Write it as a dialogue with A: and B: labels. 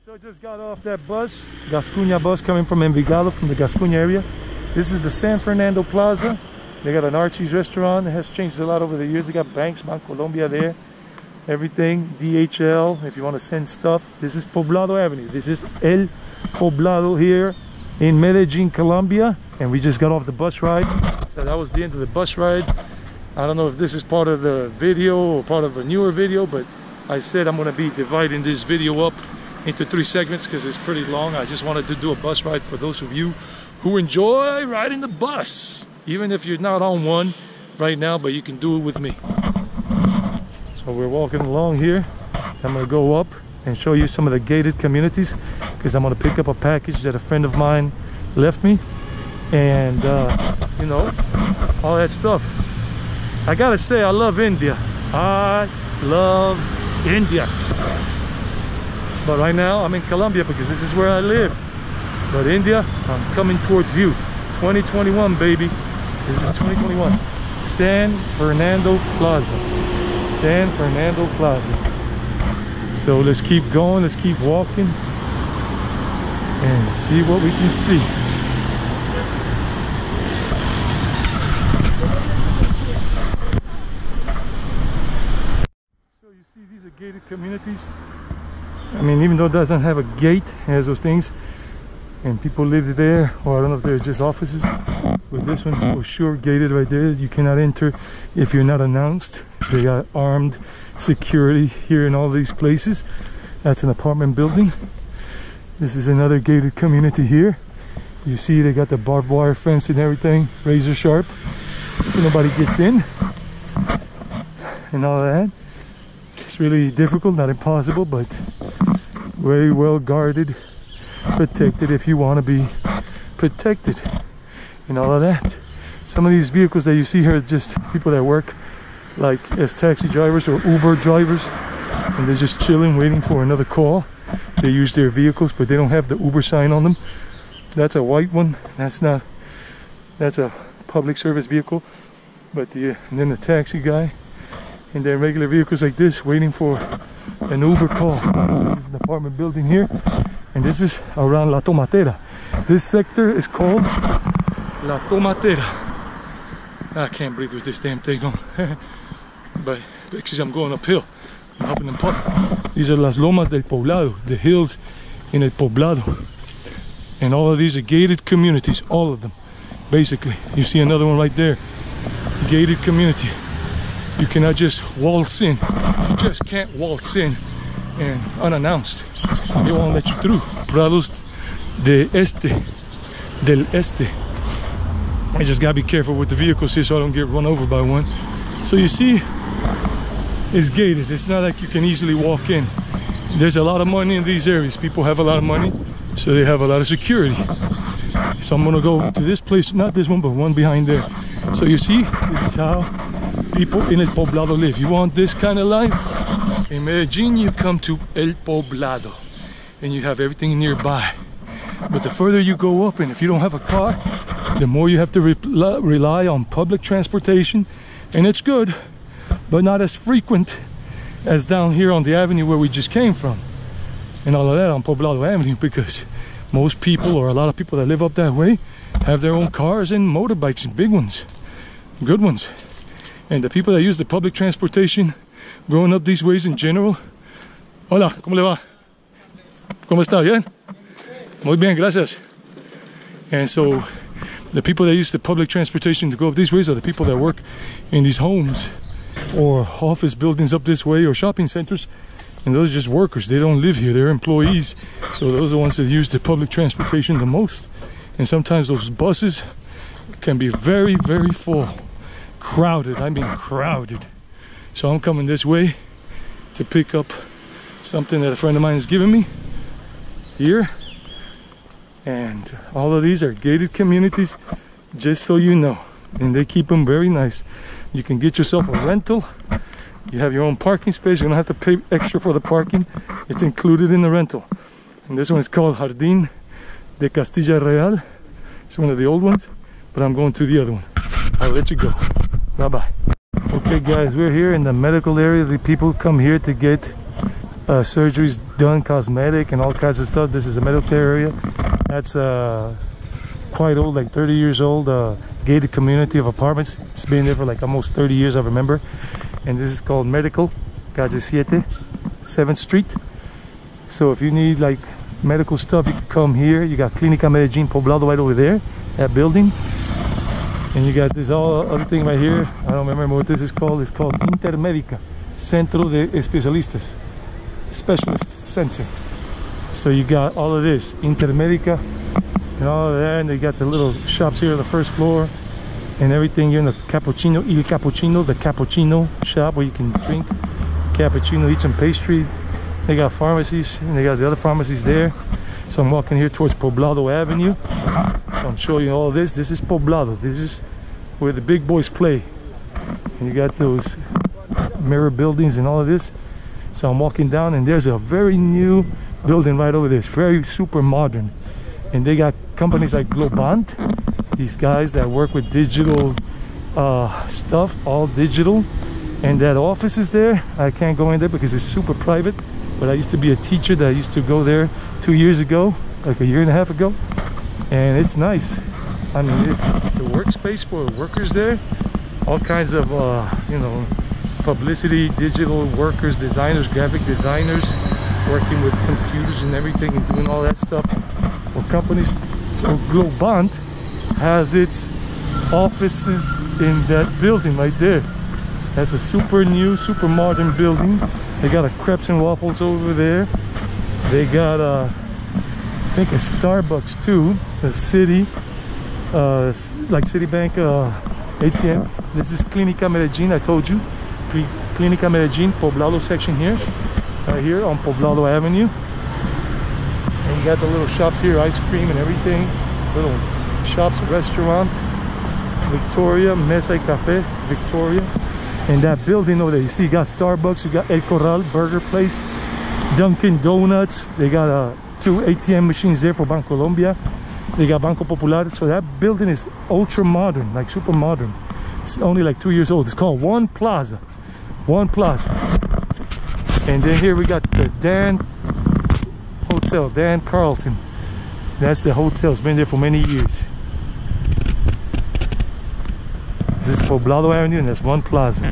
A: So I just got off that bus, Gascuña bus coming from Envigado, from the Gascuña area. This is the San Fernando Plaza. They got an Archie's restaurant. It has changed a lot over the years. They got banks, Colombia there, everything, DHL, if you want to send stuff. This is Poblado Avenue. This is El Poblado here in Medellín, Colombia. And we just got off the bus ride. So that was the end of the bus ride. I don't know if this is part of the video or part of a newer video, but I said I'm going to be dividing this video up into 3 segments because it's pretty long. I just wanted to do a bus ride for those of you who enjoy riding the bus, even if you're not on one right now, but you can do it with me. So we're walking along here. I'm going to go up and show you some of the gated communities because I'm going to pick up a package that a friend of mine left me, and you know, all that stuff. I gotta say, I love India. I love India. But right now I'm in Colombia because this is where I live. But India, I'm coming towards you. 2021, baby. This is 2021. San Fernando Plaza. San Fernando Plaza. So let's keep going, let's keep walking and see what we can see. So you see, these are gated communities. I mean, even though it doesn't have a gate, it has those things, and people live there, or I don't know if they're just offices, but this one's for sure gated right there. You cannot enter if you're not announced. They got armed security here in all these places. That's an apartment building. This is another gated community here. You see they got the barbed wire fence and everything, razor sharp, so nobody gets in and all that. It's really difficult, not impossible, but very well guarded, protected if you want to be protected and all of that. Some of these vehicles that you see here are just people that work like as taxi drivers or Uber drivers, and they're just chilling waiting for another call. They use their vehicles, but they don't have the Uber sign on them. That's a white one. That's a public service vehicle. But and then the taxi guy, and then regular vehicles like this waiting for an Uber call. This is an apartment building here, and this is around La Tomatera. This sector is called La Tomatera. I can't breathe with this damn thing on. But because I'm going uphill, I'm huffing and puffing. These are Las Lomas del Poblado, the hills in El Poblado. And all of these are gated communities, all of them, basically. You see another one right there, gated community. You cannot just waltz in. You just can't waltz in and unannounced. They won't let you through. Prados del Este. I just gotta be careful with the vehicles here so I don't get run over by one. So you see, it's gated. It's not like you can easily walk in. There's a lot of money in these areas. People have a lot of money, so they have a lot of security. So I'm gonna go to this place, not this one, but one behind there. So you see, this is how people in El Poblado live. You want this kind of life? In Medellín, you come to El Poblado and you have everything nearby. But the further you go up, and if you don't have a car, the more you have to rely on public transportation. And it's good, but not as frequent as down here on the avenue where we just came from. And all of that on Poblado Avenue, because most people, or a lot of people that live up that way, have their own cars and motorbikes, and big ones, good ones. And the people that use the public transportation growing up these ways in general. Hola, ¿cómo le va? ¿Cómo está? ¿Bien? Muy bien, gracias. And so the people that use the public transportation to go up these ways are the people that work in these homes or office buildings up this way, or shopping centers. And those are just workers. They don't live here. They're employees. So those are the ones that use the public transportation the most. And sometimes those buses can be very, very full. Crowded. I mean crowded. So I'm coming this way to pick up something that a friend of mine has given me here. And all of these are gated communities, just so you know. And they keep them very nice. You can get yourself a rental. You have your own parking space. You don't have to pay extra for the parking. It's included in the rental. And this one is called Jardín de Castilla Real. It's one of the old ones, but I'm going to the other one. I'll let you go. Bye-bye. Okay guys, we're here in the medical area. The people come here to get surgeries done, cosmetic and all kinds of stuff. This is a medical area. That's quite old, like 30 years old, gated community of apartments. It's been there for like almost 30 years, I remember. And this is called Medical, Calle 7, 7th Street. So if you need like medical stuff, you can come here. You got Clínica Medellín Poblado right over there, that building. And you got this other thing right here. I don't remember what this is called. It's called Intermédica, Centro de Especialistas, Specialist Center. So you got all of this, Intermédica and all of that. And they got the little shops here on the first floor and everything here in the cappuccino, Il Cappuccino, the cappuccino shop where you can drink cappuccino, eat some pastry. They got pharmacies and they got the other pharmacies there. So I'm walking here towards Poblado Avenue. So I'm showing you all this. This is Poblado. This is where the big boys play. And you got those mirror buildings and all of this. So I'm walking down and there's a very new building right over there. It's very super modern. And they got companies like Globant. These guys that work with digital stuff, all digital. And that office is there. I can't go in there because it's super private. But I used to be a teacher that used to go there 2 years ago, like a year and a half ago. And it's nice. I mean, the workspace for workers there, all kinds of, you know, publicity, digital workers, designers, graphic designers, working with computers and everything and doing all that stuff for companies. So Globant has its offices in that building right there. That's a super new, super modern building. They got a crepes and waffles over there. They got I think a Starbucks too. The city, like Citibank ATM. This is Clínica Medellín. I told you, Clínica Medellín, Poblado section here, right here on Poblado Avenue. And you got the little shops here, ice cream and everything. Little shops, restaurant, Victoria, Mesa y Café, Victoria. And that building over there, you see, you got Starbucks, you got El Corral Burger Place, Dunkin' Donuts. They got 2 ATM machines there for Colombia. They got Banco Popular. So that building is ultra modern, like super modern. It's only like 2 years old. It's called One Plaza. One Plaza. And then here we got the Dan Hotel, Dan Carlton. That's the hotel. It's been there for many years. This is Poblado Avenue and that's One Plaza.